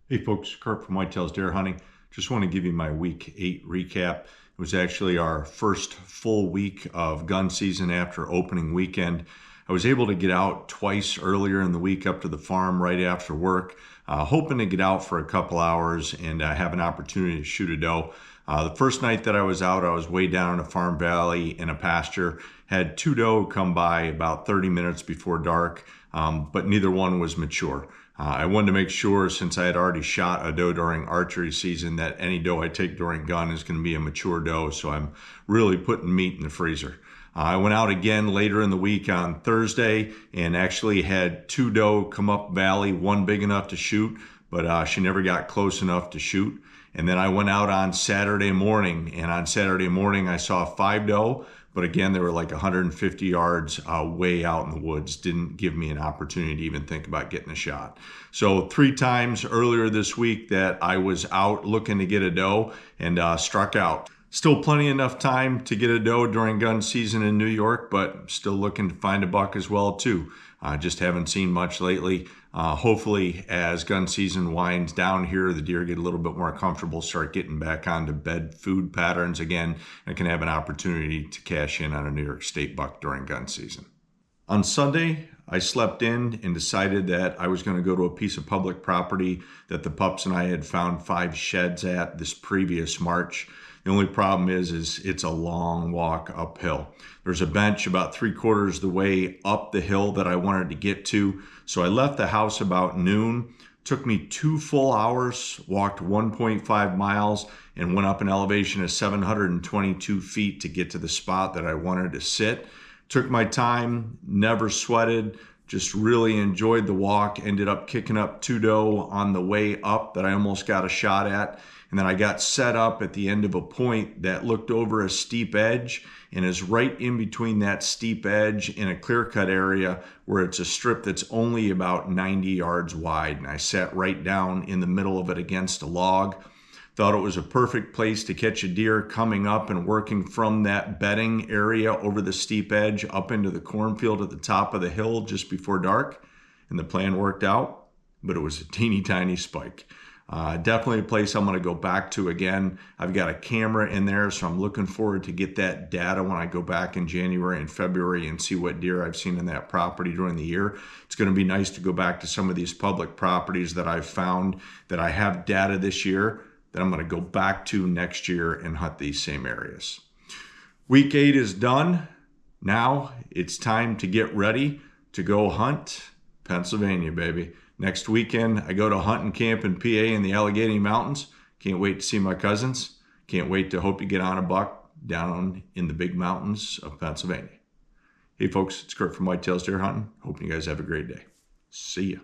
Hey folks, Kurt from Whitetails Deer Hunting. Just want to give you my week 8 recap. It was actually our first full week of gun season after opening weekend. I was able to get out twice earlier in the week up to the farm right after work, hoping to get out for a couple hours and have an opportunity to shoot a doe. The first night that I was out, I was way down in a farm valley in a pasture, had 2 doe come by about 30 minutes before dark, but neither one was mature. I wanted to make sure, since I had already shot a doe during archery season, that any doe I take during gun is going to be a mature doe, so I'm really putting meat in the freezer. I went out again later in the week on Thursday and actually had 2 doe come up valley, one big enough to shoot, but she never got close enough to shoot. And then I went out on Saturday morning, and on Saturday morning I saw 5 doe, but again, they were like 150 yards way out in the woods. Didn't give me an opportunity to even think about getting a shot. So 3 times earlier this week that I was out looking to get a doe and struck out. Still plenty enough time to get a doe during gun season in New York, but still looking to find a buck as well too. Just haven't seen much lately. Hopefully as gun season winds down here, the deer get a little bit more comfortable, start getting back onto bed food patterns again, and can have an opportunity to cash in on a New York State buck during gun season. On Sunday, I slept in and decided that I was going to go to a piece of public property that the pups and I had found 5 sheds at this previous March. The only problem is it's a long walk uphill. There's a bench about 3/4 the way up the hill that I wanted to get to. So I left the house about noon. Took me 2 full hours, walked 1.5 miles, and went up an elevation of 722 feet to get to the spot that I wanted to sit. Took my time, never sweated, just really enjoyed the walk. Ended up kicking up 2 doe on the way up that I almost got a shot at. And then I got set up at the end of a point that looked over a steep edge and is right in between that steep edge in a clear-cut area where it's a strip that's only about 90 yards wide. And I sat right down in the middle of it against a log. Thought it was a perfect place to catch a deer coming up and working from that bedding area over the steep edge up into the cornfield at the top of the hill just before dark. And the plan worked out, but it was a teeny tiny spike. Definitely a place I'm going to go back to again. I've got a camera in there, so I'm looking forward to get that data when I go back in January and February and see what deer I've seen in that property during the year. It's going to be nice to go back to some of these public properties that I've found that I have data this year that I'm going to go back to next year and hunt these same areas. Week 8 is done. Now it's time to get ready to go hunt Pennsylvania, baby. Next weekend, I go to hunting camp in PA in the Allegheny Mountains. Can't wait to see my cousins. Can't wait to hope to get on a buck down in the big mountains of Pennsylvania. Hey folks, it's Kurt from Whitetails Deer Hunting. Hoping you guys have a great day. See ya.